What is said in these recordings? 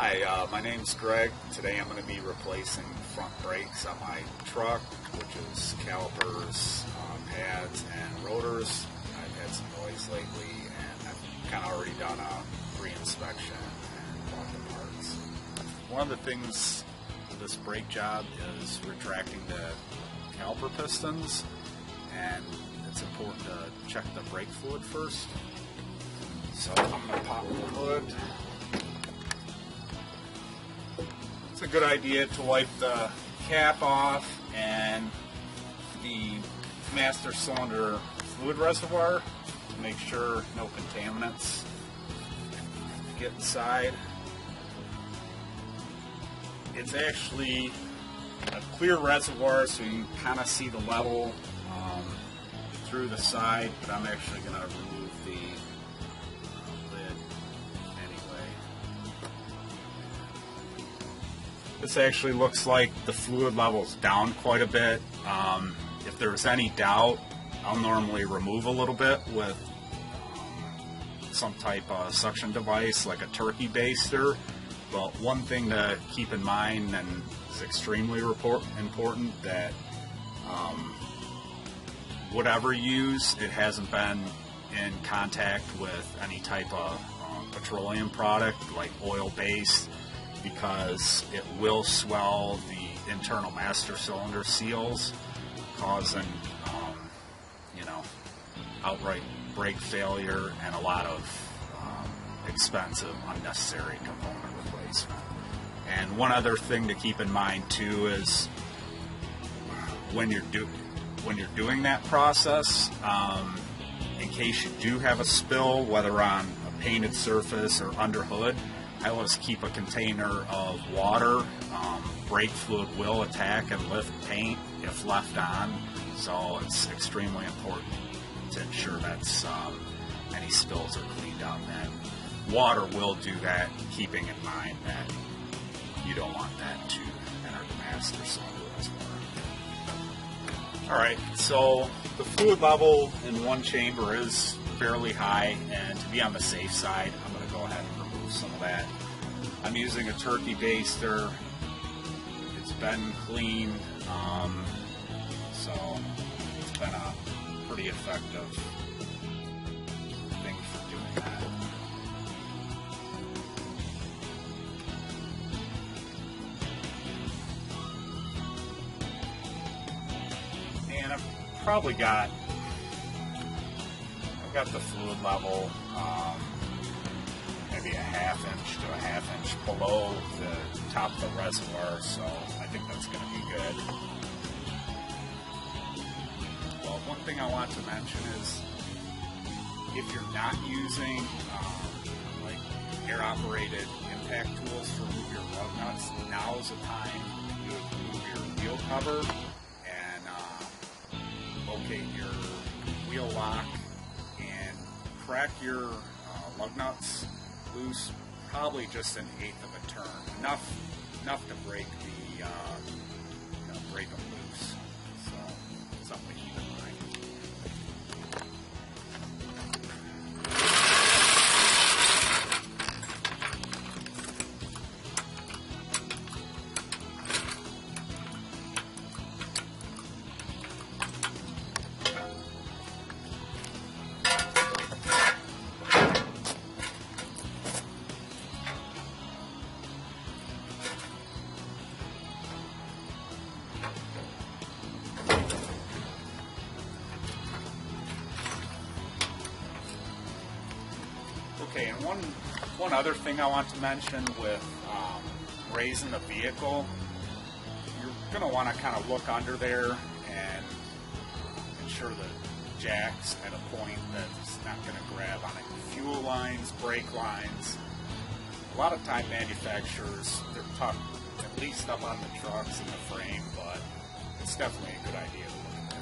Hi, my name's Greg. Today I'm going to be replacing front brakes on my truck, which is calipers, pads, and rotors. I've had some noise lately, and I've kind of already done a pre-inspection and bought the parts. One of the things with this brake job is retracting the caliper pistons, and it's important to check the brake fluid first. So I'm going to pop the hood. It's a good idea to wipe the cap off and the master cylinder fluid reservoir to make sure no contaminants get inside. It's actually a clear reservoir, so you can kind of see the level through the side, but I'm actually going to remove the lid anyway. This actually looks like the fluid level's down quite a bit. If there's any doubt, I'll normally remove a little bit with some type of suction device like a turkey baster. But one thing to keep in mind, and it's extremely important, that whatever you use, it hasn't been in contact with any type of petroleum product like oil-based, because it will swell the internal master cylinder seals, causing outright brake failure and a lot of expensive unnecessary component replacement. And one other thing to keep in mind too is when you're doing that process, in case you do have a spill, whether on a painted surface or under hood, I always keep a container of water. Brake fluid will attack and lift paint if left on, so it's extremely important to ensure that any spills are cleaned up. And water will do that, keeping in mind that you don't want that to enter the master cylinder reservoir. Alright, so the fluid level in one chamber is fairly high, and to be on the safe side, I'm going to go ahead and remove some of that. I'm using a turkey baster. It's been cleaned, so it's been a pretty effective thing for doing that. And I've probably got the fluid level maybe a ½ to a ½ inch below the top of the reservoir, so I think that's going to be good. Well, one thing I want to mention is if you're not using like air-operated impact tools to remove your lug nuts, now is the time to remove your wheel cover and locate your wheel lock and crack your lug nuts loose, probably just 1/8 of a turn, enough to break the break them loose. So something to keep in mind. Okay, and one other thing I want to mention with raising the vehicle, you're going to want to kind of look under there and ensure the jack's at a point that's not going to grab on any fuel lines, brake lines. A lot of time manufacturers, they're tucked at least up on the trucks and the frame, but it's definitely a good idea to look at that.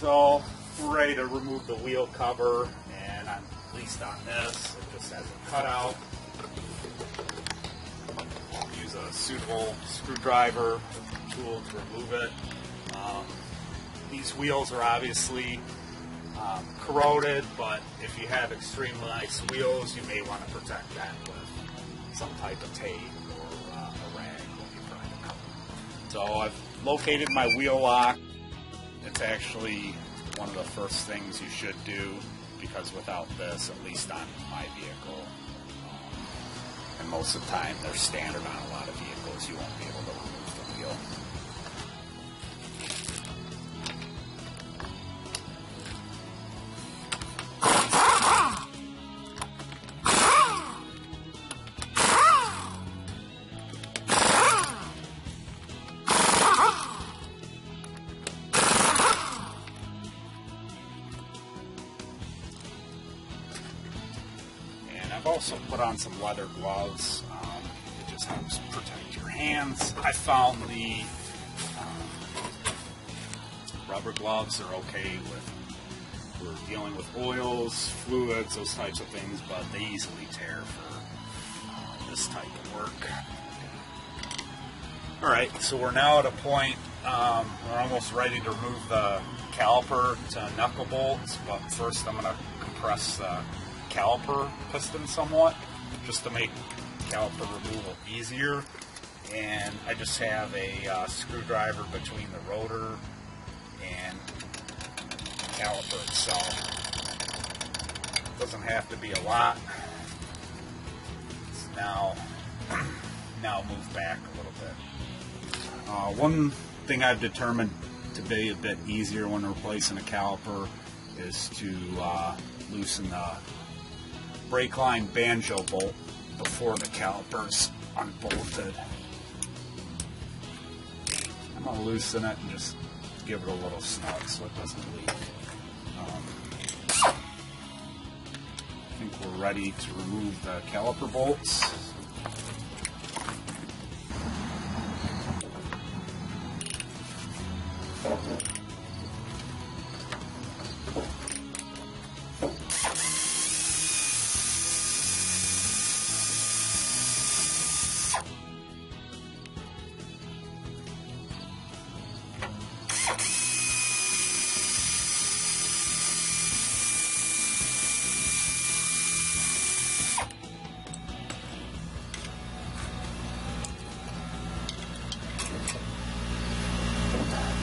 So we're ready to remove the wheel cover, and at least on this, it just has a cutout. Use a suitable screwdriver tool to remove it. These wheels are obviously corroded, but if you have extremely nice wheels, you may want to protect that with some type of tape or a rag when you try to cut them. So I've located my wheel lock. It's actually one of the first things you should do, because without this, at least on my vehicle, and most of the time they're standard on a lot of vehicles, you won't be able to remove the wheel. I've also put on some leather gloves. It just helps protect your hands. I found the rubber gloves are okay for dealing with oils, fluids, those types of things, but they easily tear for this type of work. Alright, so we're now at a point, we're almost ready to remove the caliper to knuckle bolts, but first I'm going to compress the caliper piston somewhat, just to make caliper removal easier. And I just have a screwdriver between the rotor and the caliper itself. Doesn't have to be a lot. Let's now move back a little bit. One thing I've determined to be a bit easier when replacing a caliper is to loosen the brake line banjo bolt before the caliper's unbolted. I'm going to loosen it and just give it a little snug so it doesn't leak. I think we're ready to remove the caliper bolts.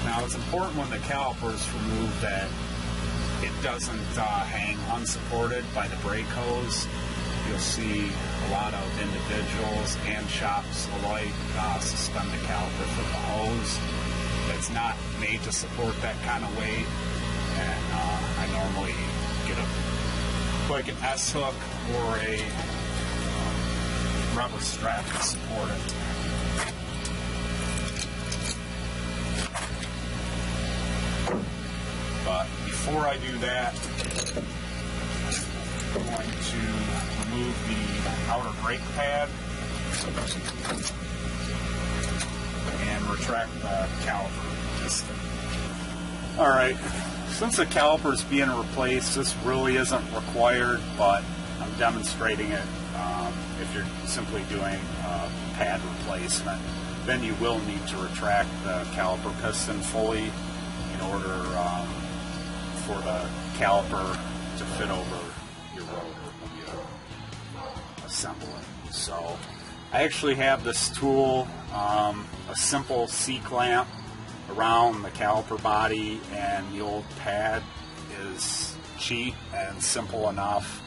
Now it's important when the caliper is removed that it doesn't hang unsupported by the brake hose. You'll see a lot of individuals and shops alike suspend the caliper from the hose. It's not made to support that kind of weight, and I normally get like an S-hook or a rubber strap to support it. But before I do that, I'm going to remove the outer brake pad and retract the caliper piston. Alright, since the caliper is being replaced, this really isn't required, but I'm demonstrating it. If you're simply doing a pad replacement, then you will need to retract the caliper piston fully in order for the caliper to fit over your rotor when you assemble it. So I actually have this tool, a simple C-clamp around the caliper body, and the old pad is cheap and simple enough.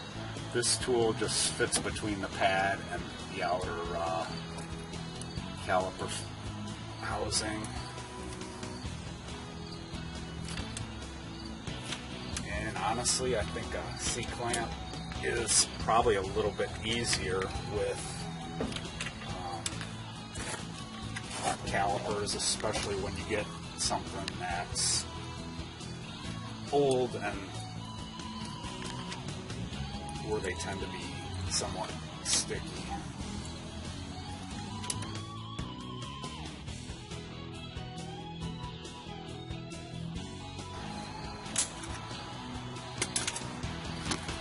This tool just fits between the pad and the outer caliper housing. And honestly, I think a C-clamp is probably a little bit easier with calipers, especially when you get something that's old and where they tend to be somewhat sticky.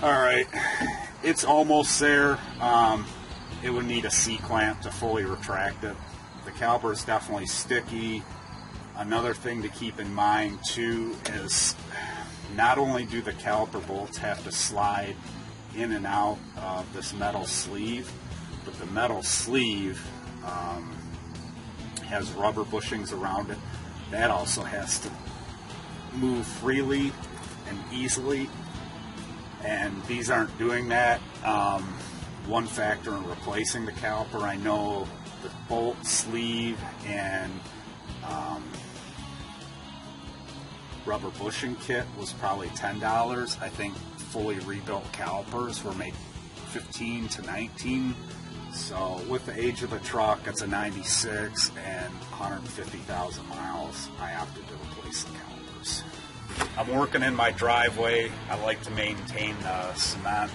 Alright, it's almost there. It would need a C-clamp to fully retract it. The caliper is definitely sticky. Another thing to keep in mind too is not only do the caliper bolts have to slide in and out of this metal sleeve, but the metal sleeve has rubber bushings around it. That also has to move freely and easily, and these aren't doing that. One factor in replacing the caliper, I know the bolt sleeve and rubber bushing kit was probably $10. I think fully rebuilt calipers were maybe 15 to 19. So with the age of the truck, it's a 96 and 150,000 miles, I opted to replace the calipers. I'm working in my driveway. I like to maintain the cement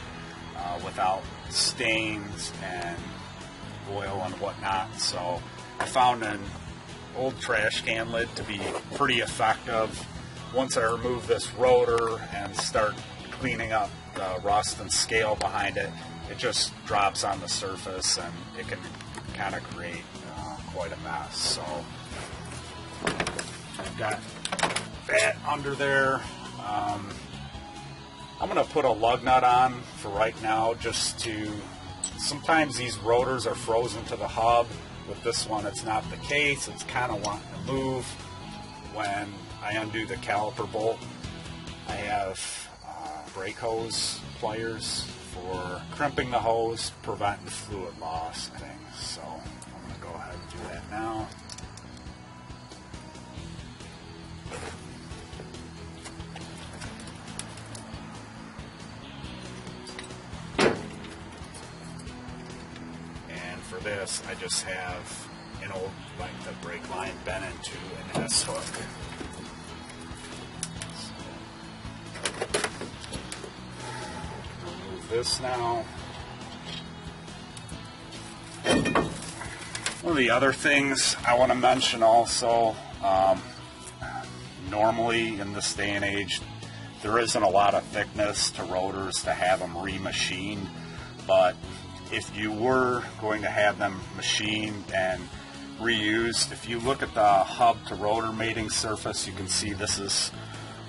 without stains and oil and whatnot. So I found an old trash can lid to be pretty effective. Once I remove this rotor and start cleaning up the rust and scale behind it, it just drops on the surface and it can kind of create quite a mess. So I've got that under there. I'm going to put a lug nut on for right now, just to, sometimes these rotors are frozen to the hub. With this one, it's not the case. It's kind of wanting to move when I undo the caliper bolt. I have brake hose pliers for crimping the hose, preventing fluid loss and things. So I'm going to go ahead and do that now. And for this, I just have an old length of brake line bent into an S hook. This now. One of the other things I want to mention also, normally in this day and age, there isn't a lot of thickness to rotors to have them remachined, but if you were going to have them machined and reused, if you look at the hub to rotor mating surface, you can see this is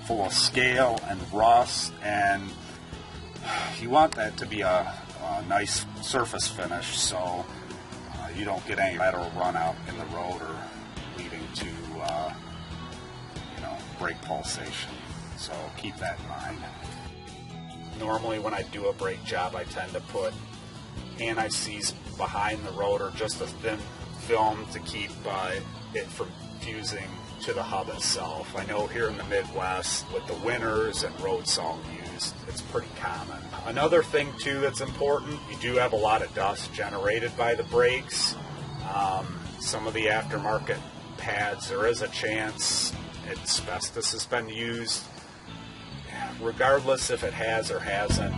full of scale and rust, and you want that to be a nice surface finish, so you don't get any metal run out in the rotor leading to brake pulsation. So keep that in mind. Normally when I do a brake job, I tend to put anti-seize behind the rotor, just a thin film to keep it from fusing to the hub itself. I know here in the Midwest, with the winters and road salt used, it's pretty common. Another thing too that's important, you do have a lot of dust generated by the brakes. Some of the aftermarket pads, there is a chance asbestos has been used. Regardless if it has or hasn't,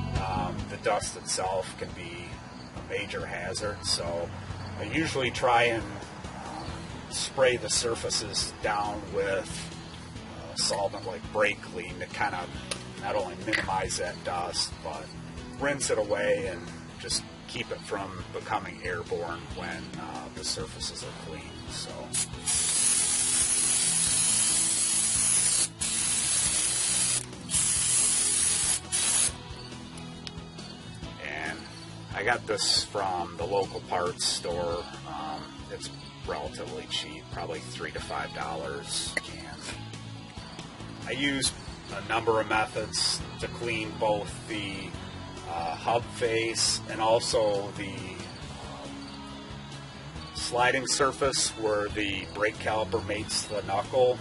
the dust itself can be a major hazard. So I usually try and spray the surfaces down with solvent like brake clean to kind of not only minimize that dust, but rinse it away and just keep it from becoming airborne when the surfaces are clean. So. And I got this from the local parts store. It's relatively cheap, probably $3 to $5 a can. I use a number of methods to clean both the hub face and also the sliding surface where the brake caliper mates the knuckle.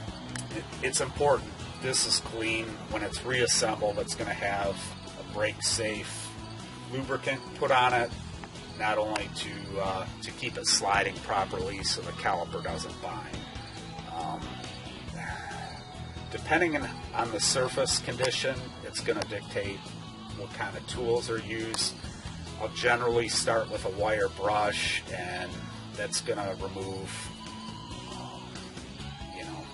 It's important this is clean. When it's reassembled, it's going to have a brake safe lubricant put on it, not only to keep it sliding properly so the caliper doesn't bind. Depending on the surface condition, it's going to dictate what kind of tools are used. I'll generally start with a wire brush, and that's going to remove,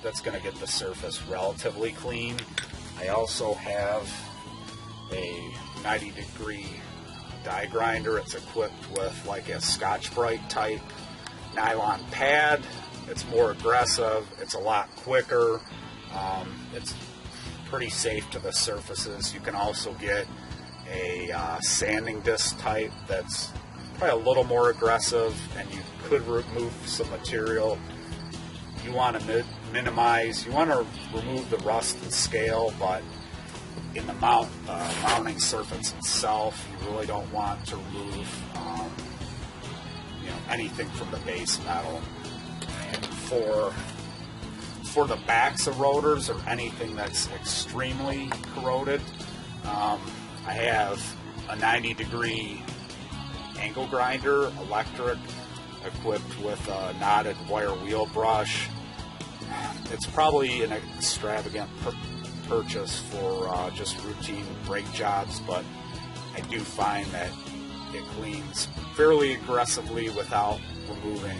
that's going to get the surface relatively clean. I also have a 90-degree die grinder. It's equipped with like a Scotch-Brite type nylon pad. It's more aggressive. It's a lot quicker. It's pretty safe to the surfaces. You can also get a sanding disc type that's probably a little more aggressive, and you could remove some material. You want to minimize, you want to remove the rust and scale, but in the mounting surface itself, you really don't want to remove anything from the base metal. And for the backs of rotors or anything that's extremely corroded, I have a 90-degree angle grinder, electric, equipped with a knotted wire wheel brush. It's probably an extravagant purchase for just routine brake jobs, but I do find that it cleans fairly aggressively without removing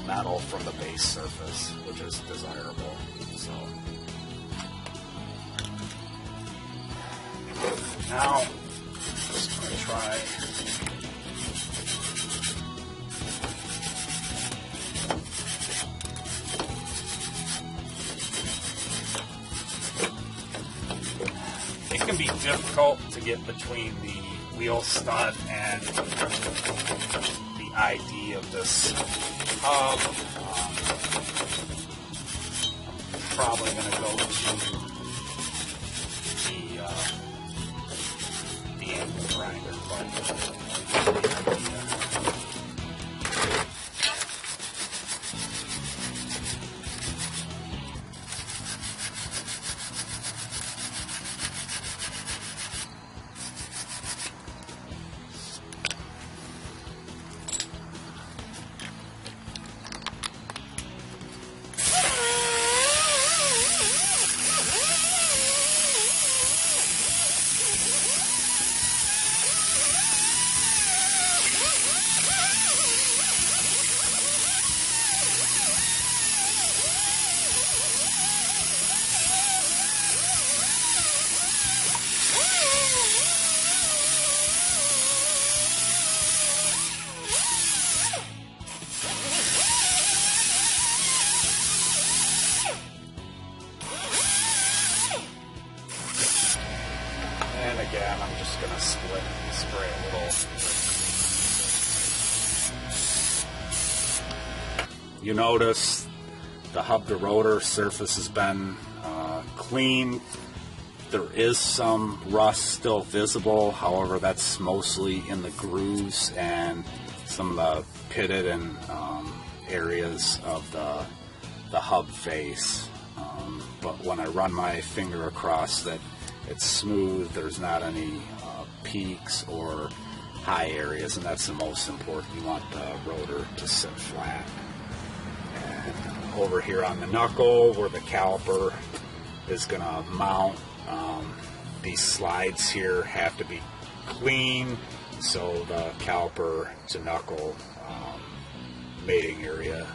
metal from the base surface, which is desirable. So now I'm just going to try it can be difficult to get between the wheel stud and the ID of this hub. I'm probably going to go to the angle grinder, but again, I'm just going to split and spray a little. You notice the hub to rotor surface has been cleaned. There is some rust still visible, however that's mostly in the grooves and some of the pitted and areas of the hub face. But when I run my finger across that, it's smooth, there's not any peaks or high areas, and that's the most important. You want the rotor to sit flat. And over here on the knuckle where the caliper is going to mount, these slides here have to be clean so the caliper to knuckle mating area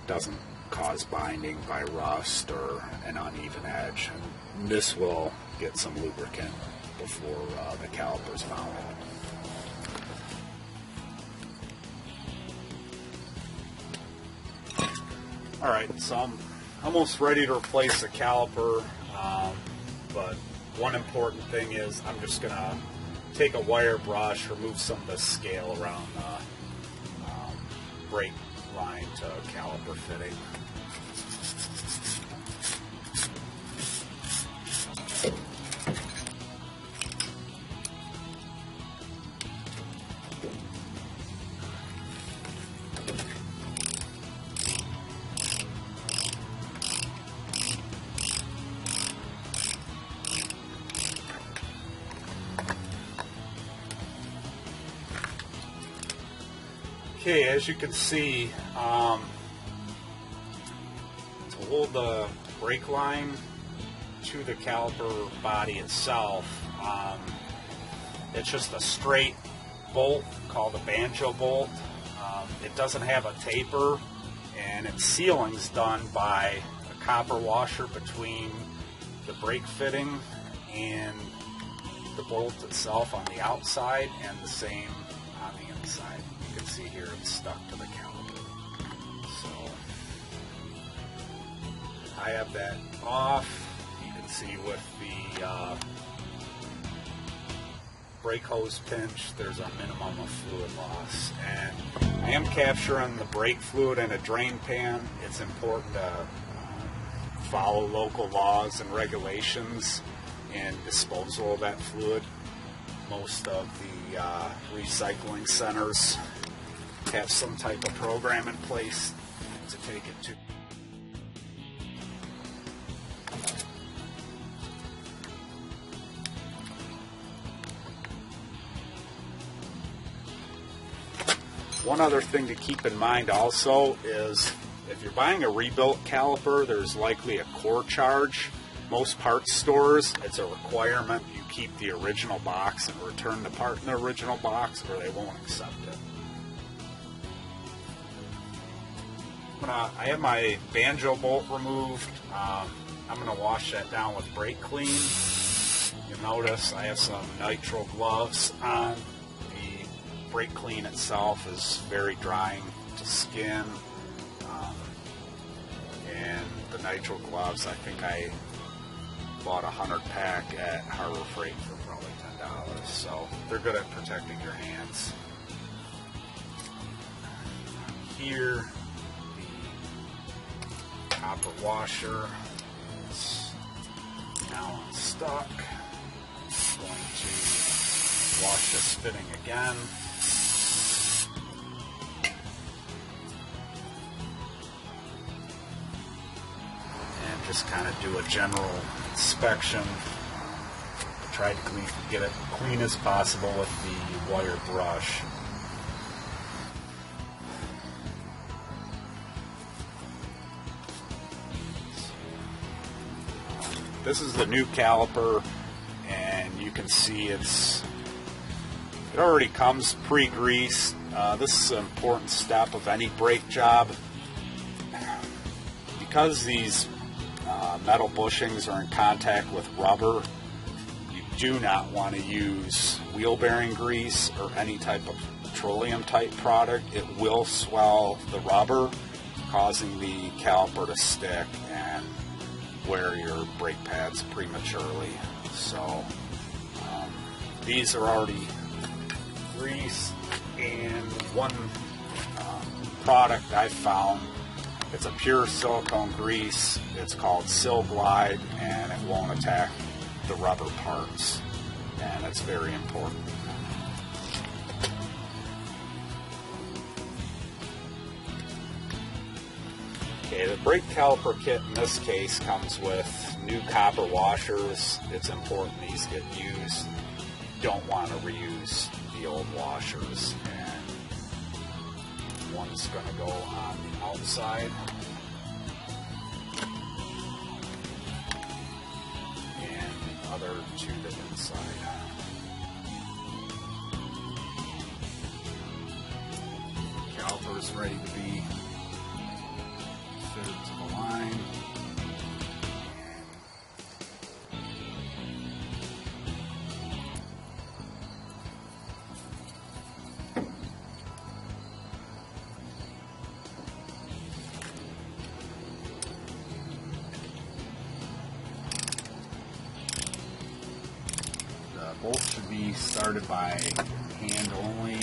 doesn't cause binding by rust or an uneven edge. And this will get some lubricant before the caliper's mounted. Alright, so I'm almost ready to replace the caliper, but one important thing is I'm just going to take a wire brush, remove some of the scale around the brake line to caliper fitting. Okay, as you can see, to hold the brake line to the caliper body itself, it's just a straight bolt called a banjo bolt. It doesn't have a taper, and its sealing's done by a copper washer between the brake fitting and the bolt itself on the outside and the same on the inside. You can see here it's stuck to the caliper. So I have that off. You can see with the brake hose pinch, there's a minimum of fluid loss. And I am capturing the brake fluid in a drain pan. It's important to follow local laws and regulations in disposal of that fluid. Most of the recycling centers have some type of program in place to take it to. One other thing to keep in mind also is if you're buying a rebuilt caliper, there's likely a core charge. Most parts stores, it's a requirement you keep the original box and return the part in the original box or they won't accept it. I have my banjo bolt removed. I'm going to wash that down with brake clean. You'll notice I have some nitrile gloves on. The brake clean itself is very drying to skin. And the nitrile gloves, I think I bought 100 pack at Harbor Freight for probably $10. So they're good at protecting your hands. Here, the copper washer is now unstuck. I'm going to wash this fitting again. And just kind of do a general inspection. Try to get it clean as possible with the wire brush. This is the new caliper, and you can see it already comes pre-greased. This is an important step of any brake job. Because these metal bushings are in contact with rubber, you do not want to use wheel bearing grease or any type of petroleum type product. It will swell the rubber, causing the caliper to stick and wear your brake pads prematurely. So these are already greased, and one product I found, it's a pure silicone grease. It's called Sil Glide, and it won't attack the rubber parts, and it's very important. Okay, the brake caliper kit in this case comes with new copper washers. It's important these get used. You don't want to reuse the old washers. And one's going to go on the outside. And the other to the inside. Caliper is ready to be fitted to the line. The bolt should be started by hand only.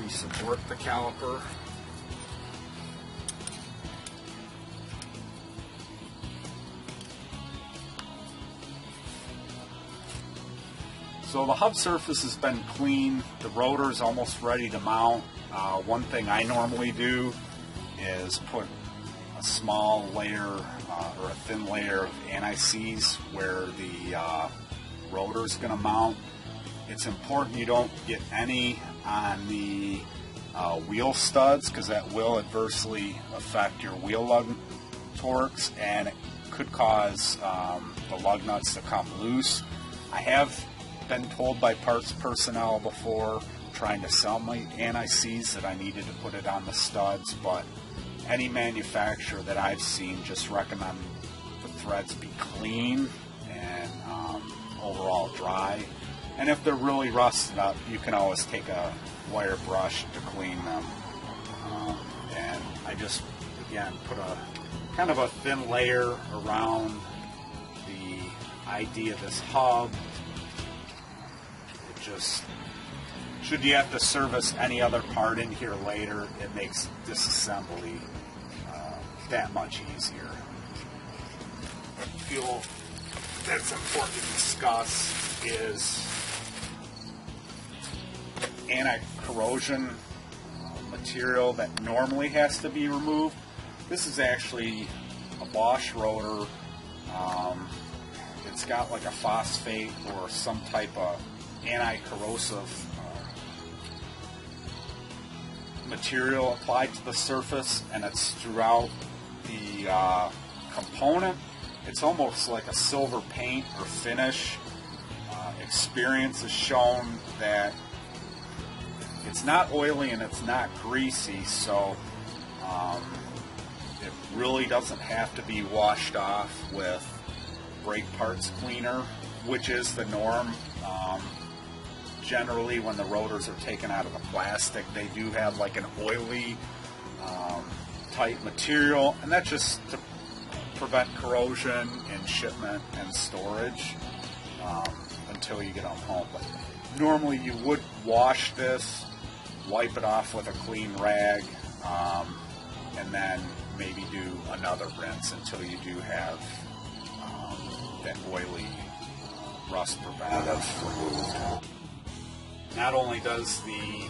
Support the caliper. So the hub surface has been clean. The rotor is almost ready to mount. One thing I normally do is put a small layer or a thin layer of anti-seize where the rotor is going to mount. It's important you don't get any on the wheel studs, because that will adversely affect your wheel lug torques, and it could cause the lug nuts to come loose. I have been told by parts personnel before, trying to sell my anti-seize that I needed to put it on the studs, but any manufacturer that I've seen just recommend the threads be clean and overall dry. And if they're really rusted up, you can always take a wire brush to clean them. And I just, again, put a kind of a thin layer around the idea of this hub. It just, should you have to service any other part in here later, it makes disassembly that much easier. I feel that's important to discuss is anti-corrosion material that normally has to be removed. This is actually a Bosch rotor. It's got like a phosphate or some type of anti-corrosive material applied to the surface, and it's throughout the component. It's almost like a silver paint or finish. Experience has shown that it's not oily and it's not greasy, so it really doesn't have to be washed off with brake parts cleaner, which is the norm. Generally, when the rotors are taken out of the plastic, they do have like an oily type material, and that's just to prevent corrosion in shipment and storage until you get them home. But normally you would wash this, wipe it off with a clean rag, and then maybe do another rinse until you do have that oily rust preventative removed. Not only does the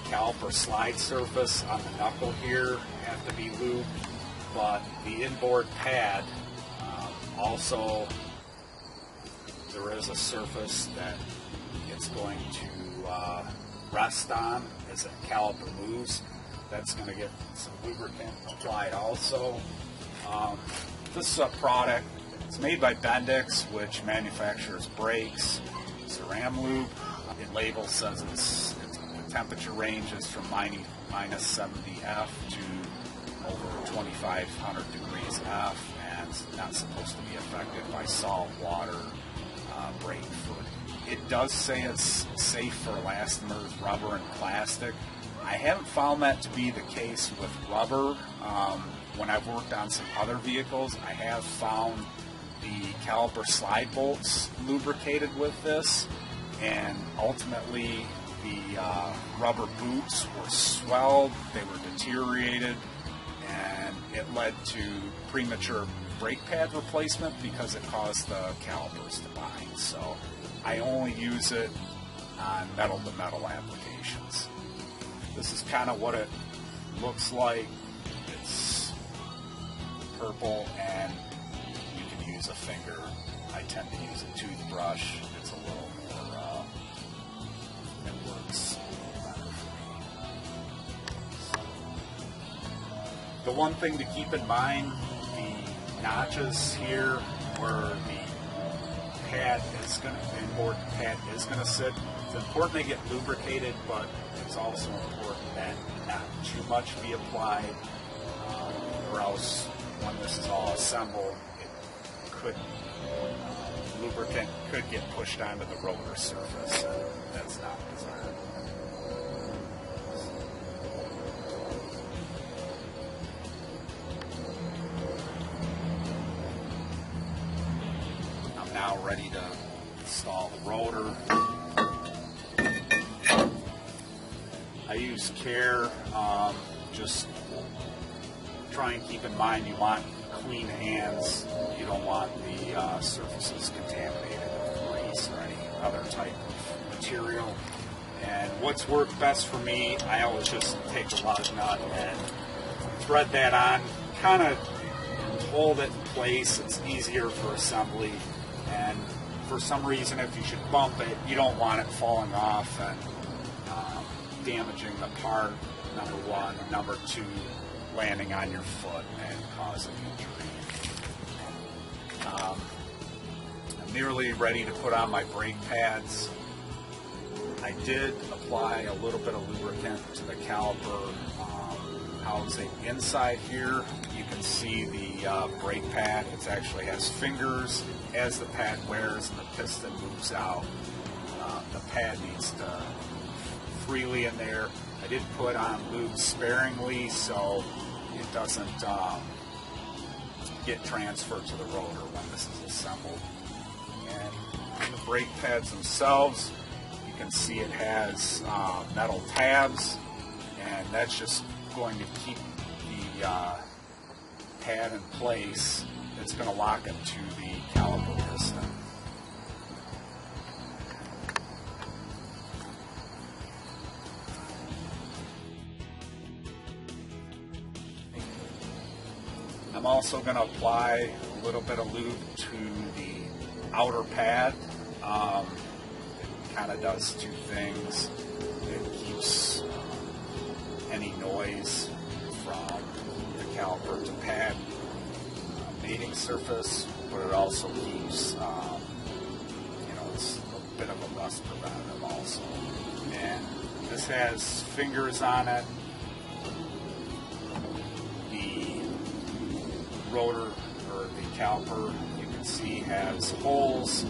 caliper slide surface on the knuckle here have to be lubed, but the inboard pad also, there is a surface that it's going to rest on as the caliper moves. That's going to get some lubricant applied also. This is a product, it's made by Bendix, which manufactures brakes, Ceram Lube. The label says the temperature range is from minus 70 F to over 2,500 degrees F, and it's not supposed to be affected by salt, water, brake fluid. It does say it's safe for elastomers, rubber, and plastic. I haven't found that to be the case with rubber. When I've worked on some other vehicles, I have found the caliper slide bolts lubricated with this, and ultimately the rubber boots were swelled, they were deteriorated, and it led to premature brake pad replacement because it caused the calipers to bind. So I only use it on metal-to-metal applications. This is kind of what it looks like. It's purple, and you can use a finger. I tend to use a toothbrush. It's a little more, it works better for me. The one thing to keep in mind, the notches here where the pad is going to, the inboard pad is going to sit, it's important they get lubricated, but it's also important that not too much be applied, or else when this is all assembled, it could, lubricant could get pushed onto the rotor surface, and that's not desirable. I'm now ready to install the rotor. I use care, just try and keep in mind you want clean hands. You don't want the surfaces contaminated with grease or any other type of material. And what's worked best for me, I always just take a lug nut and thread that on, kind of hold it in place. It's easier for assembly, and for some reason if you should bump it, you don't want it falling off and damaging the part, number one. Number two, landing on your foot and causing injury. I'm nearly ready to put on my brake pads. I did apply a little bit of lubricant to the caliper housing. Inside here, you can see the brake pad. It actually has fingers. As the pad wears and the piston moves out, the pad needs to freely in there. I did put on lube sparingly so it doesn't get transferred to the rotor when this is assembled. And the brake pads themselves, you can see it has metal tabs, and that's just going to keep the pad in place. It's going to lock it to the caliper piston. I'm also going to apply a little bit of lube to the outer pad. It kind of does two things. It keeps any noise from the caliper to pad mating surface, but it also keeps, it's a bit of a rust preventative also. And this has fingers on it. The rotor, or the caliper, you can see has holes,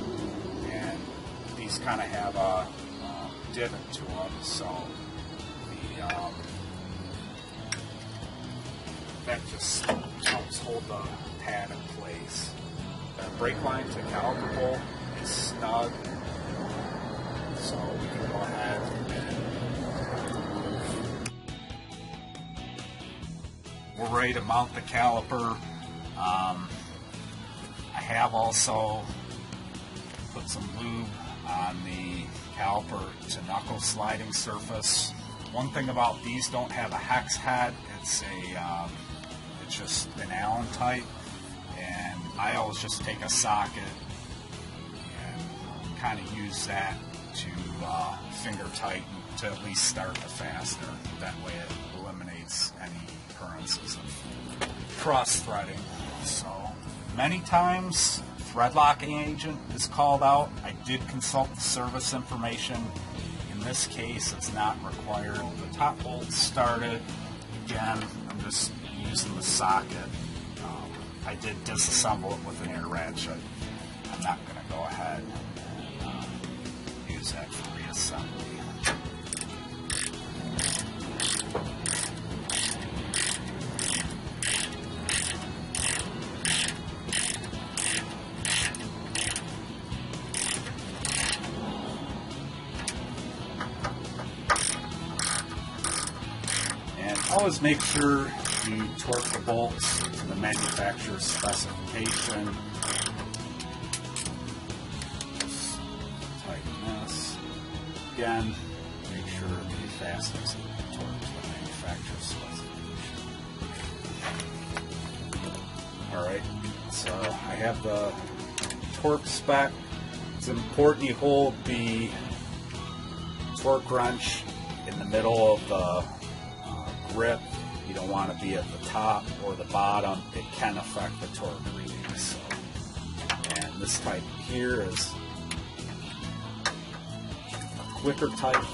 and these kind of have a divot to them, so that just helps hold the pad in place. The brake line to caliper bolt is snug, so we can go ahead and we're ready to mount the caliper. I have also put some lube on the caliper to knuckle sliding surface. One thing about these, don't have a hex head. It's just an Allen type, and I always just take a socket and kind of use that to finger tighten to at least start the fastener. That way it eliminates any occurrences of cross-threading. So many times thread locking agent is called out. I did consult the service information. In this case, it's not required. The top bolt started. Again, I'm just using the socket. I did disassemble it with an air ratchet. I'm not going to go ahead and use that for reassembly. And always make sure you torque the bolts to the manufacturer's specification. Just tighten this. Again, make sure the fasteners are torqued to the manufacturer's specification. Alright, so I have the torque spec. It's important you hold the torque wrench in the middle of the grip. You don't want to be at the top or the bottom. It can affect the torque readings. So, and this type here is a quicker type,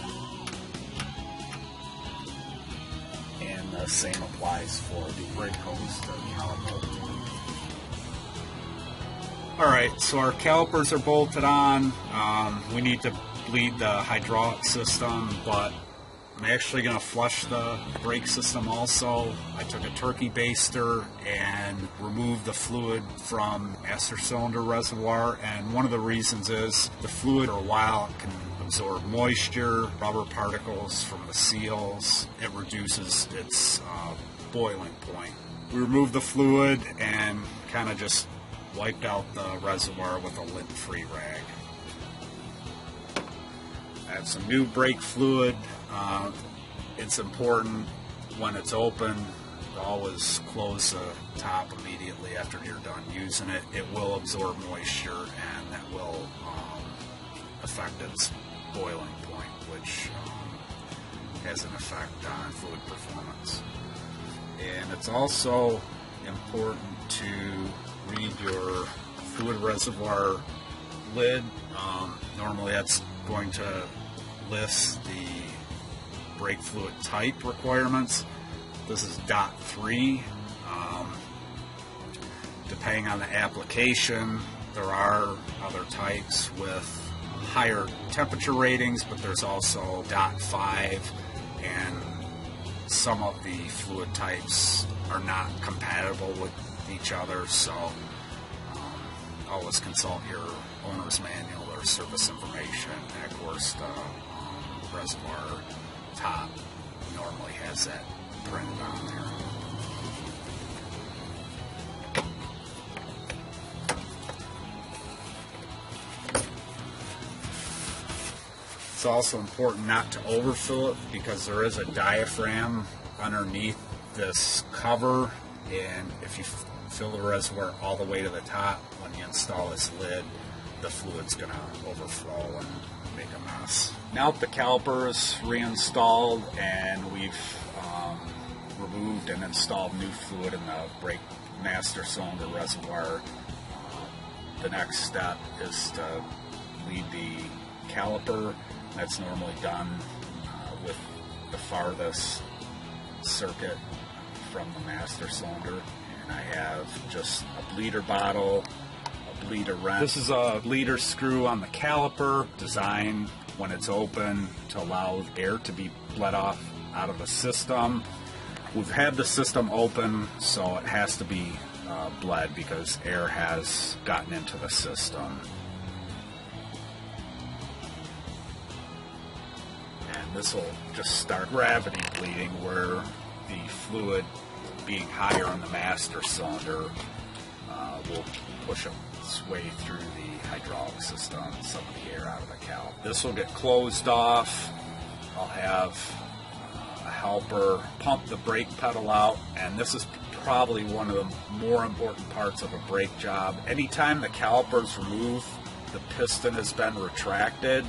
and the same applies for the brake hose to caliper. Alright, so our calipers are bolted on. We need to bleed the hydraulic system, but I'm actually going to flush the brake system also. I took a turkey baster and removed the fluid from master cylinder reservoir, and one of the reasons is the fluid for a while can absorb moisture, rubber particles from the seals. It reduces its boiling point. We removed the fluid and kind of just wiped out the reservoir with a lint-free rag. I have some new brake fluid. It's important when it's open to always close the top immediately after you're done using it. It will absorb moisture, and that will affect its boiling point, which has an effect on fluid performance. And it's also important to read your fluid reservoir lid. Normally that's going to lists the brake fluid type requirements. This is .3. Depending on the application, there are other types with higher temperature ratings, but there's also .5, and some of the fluid types are not compatible with each other, so always consult your owner's manual or service information. And of course, the reservoir top normally has that printed on there. It's also important not to overfill it because there is a diaphragm underneath this cover, and if you fill the reservoir all the way to the top, when you install this lid, the fluid's going to overflow and make a mess. Now that the caliper is reinstalled and we've removed and installed new fluid in the brake master cylinder reservoir, the next step is to lead the caliper. That's normally done with the farthest circuit from the master cylinder. And I have just a bleeder bottle, a bleeder wrench. This is a bleeder screw on the caliper, designed when it's open to allow air to be bled off out of the system. We've had the system open, so it has to be bled because air has gotten into the system. This will just start gravity bleeding, where the fluid being higher on the master cylinder will push its way through the hydraulic system, some of the air out of the caliper. This will get closed off. I'll have a helper pump the brake pedal out, and this is probably one of the more important parts of a brake job. Anytime the caliper is removed, the piston has been retracted,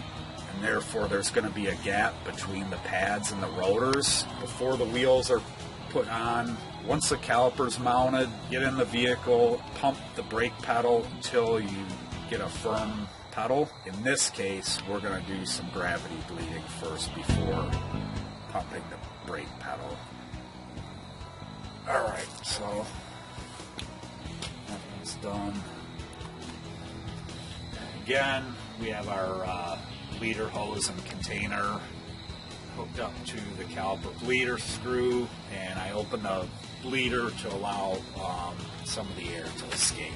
and therefore there's going to be a gap between the pads and the rotors before the wheels are put on. Once the caliper's mounted, get in the vehicle, pump the brake pedal until you get a firm pedal. In this case, we're going to do some gravity bleeding first before pumping the brake pedal. Alright, so that one's done. Again, we have our bleeder hose and container hooked up to the caliper bleeder screw, and I open the bleeder to allow some of the air to escape.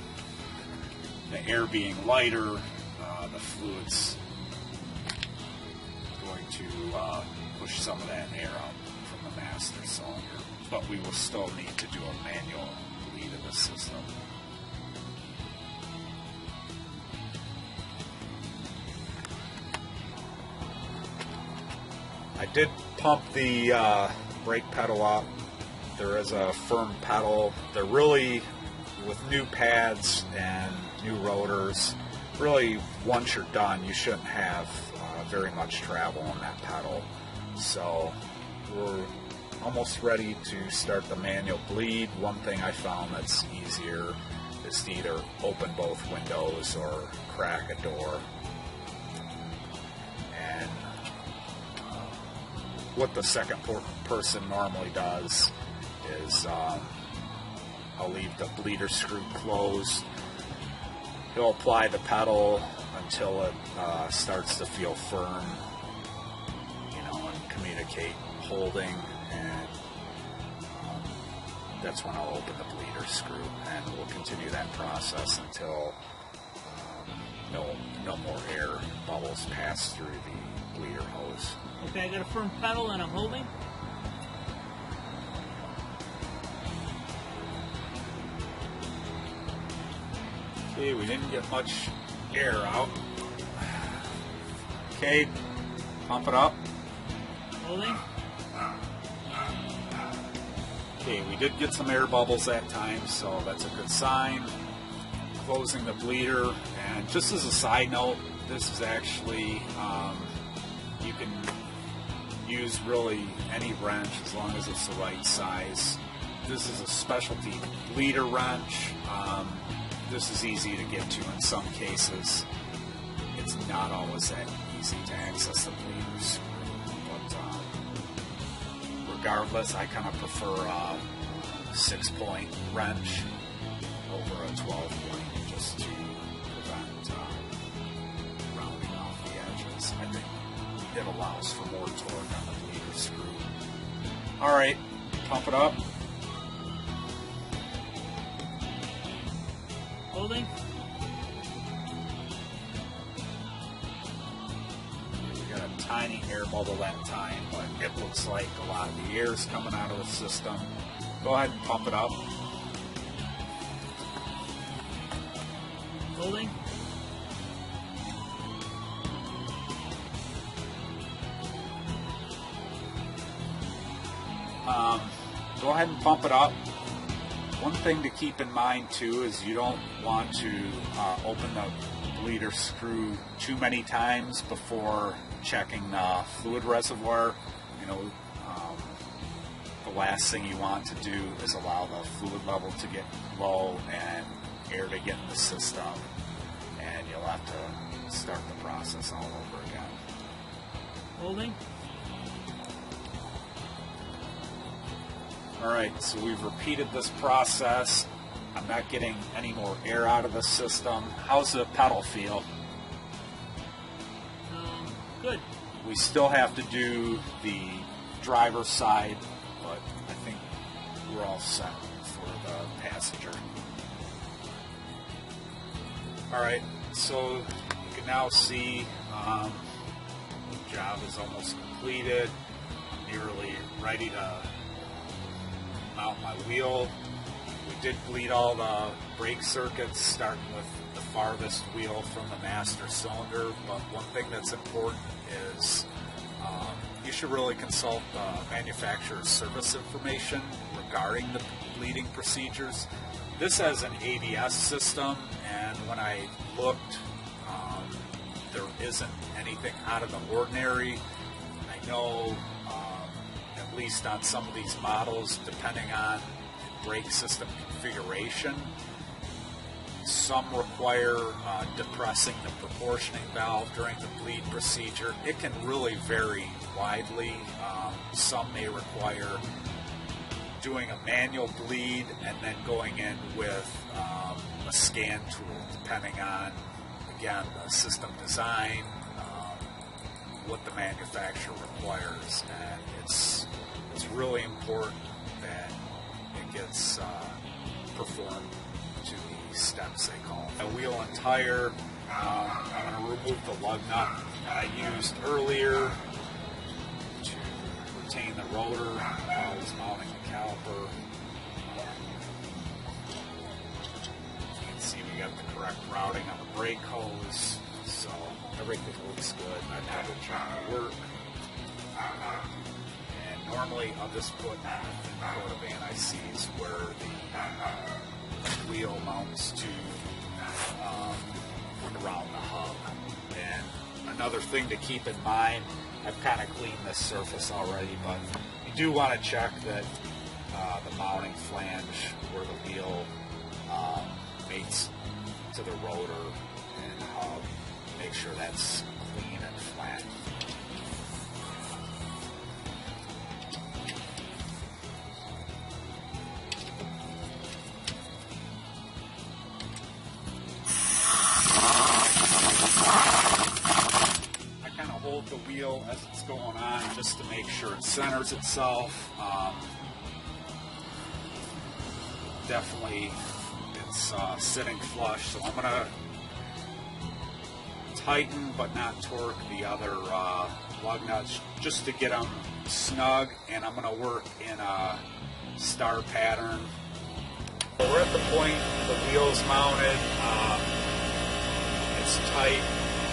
The air being lighter, the fluid's going to push some of that air out from the master cylinder, but we will still need to do a manual bleed of the system. I did pump the brake pedal up. There is a firm pedal. They're really, with new pads and new rotors, really once you're done, you shouldn't have very much travel on that pedal. So we're almost ready to start the manual bleed. One thing I found that's easier is to either open both windows or crack a door. And what the second person normally does is I'll leave the bleeder screw closed. He'll apply the pedal until it starts to feel firm, and communicate holding, and that's when I'll open the bleeder screw, and we'll continue that process until no more air bubbles pass through the bleeder hose. Okay, I got a firm pedal and I'm holding. Okay, we didn't get much air out. Okay, pump it up. Holding. Okay, we did get some air bubbles that time, so that's a good sign. Closing the bleeder, and just as a side note, this is actually, you can use really any wrench as long as it's the right size. This is a specialty bleeder wrench. This is easy to get to in some cases. It's not always that easy. easy to access the bleeder screw. But regardless, I kind of prefer a 6-point wrench over a 12-point just to prevent rounding off the edges. I think it allows for more torque on the bleeder screw. Alright, pump it up. Holding. We got a tiny air bubble that time, but it looks like a lot of the air is coming out of the system. Go ahead and pump it up. Holding. Go ahead and pump it up. One thing to keep in mind too is you don't want to open the bleeder screw too many times before checking the fluid reservoir. You know, the last thing you want to do is allow the fluid level to get low and air to get in the system, and you'll have to start the process all over again. Holding. Alright, so we've repeated this process. I'm not getting any more air out of the system. How's the pedal feel? Good. We still have to do the driver's side, but I think we're all set for the passenger. Alright, so you can now see the job is almost completed. I'm nearly ready to mount my wheel. We did bleed all the brake circuits, starting with the farthest wheel from the master cylinder, but one thing that's important is you should really consult the manufacturer's service information regarding the bleeding procedures. This has an ABS system, and when I looked, there isn't anything out of the ordinary. I know at least on some of these models, depending on brake system configuration, some require depressing the proportioning valve during the bleed procedure. It can really vary widely. Some may require doing a manual bleed and then going in with a scan tool, depending on, again, the system design, what the manufacturer requires, and it's really important that it gets performed to the steps they call. A wheel and tire, I'm going to remove the lug nut that I used earlier to retain the rotor while I was mounting the caliper. You can see we got the correct routing on the brake hose, so everything looks good. I have it trying to work. And normally I'll just put a coat of anti-seize where the wheel mounts to around the hub. And another thing to keep in mind, I've kind of cleaned this surface already, but you do want to check that the mounting flange where the wheel mates to the rotor and hub, make sure that's clean and flat. Hold the wheel as it's going on just to make sure it centers itself. Definitely it's sitting flush, so I'm going to tighten but not torque the other lug nuts just to get them snug, and I'm going to work in a star pattern. We're at the point the wheel's mounted. It's tight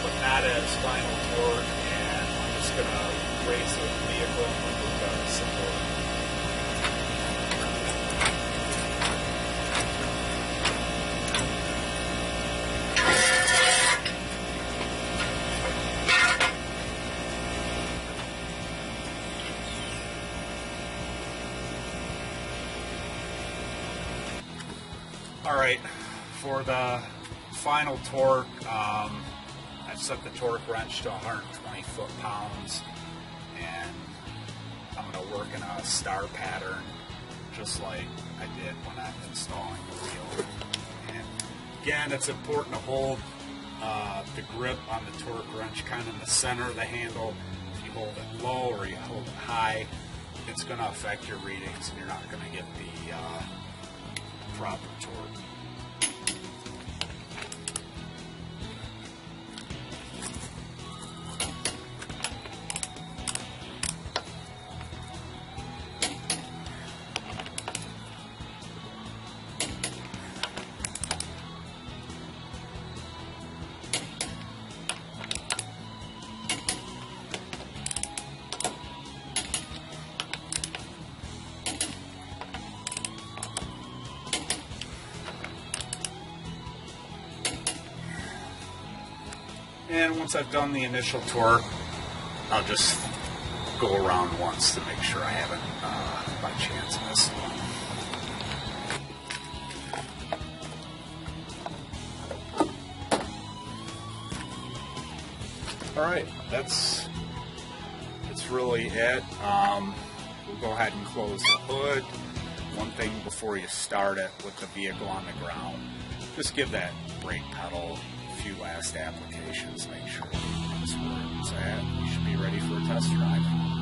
but not as final torque, and I'm just going to raise the vehicle and remove the support. Alright, for the final torque, I I've set the torque wrench to 120 foot-pounds, and I'm going to work in a star pattern just like I did when I'm installing the wheel. And again, it's important to hold the grip on the torque wrench kind of in the center of the handle. If you hold it low or you hold it high, it's going to affect your readings and you're not going to get the proper torque. And once I've done the initial torque, I'll just go around once to make sure I haven't, by chance, missed one. All right, that's really it. We'll go ahead and close the hood. One thing before you start it with the vehicle on the ground, just give that brake pedal a few last applications, make sure it's where it's at. You should be ready for a test drive.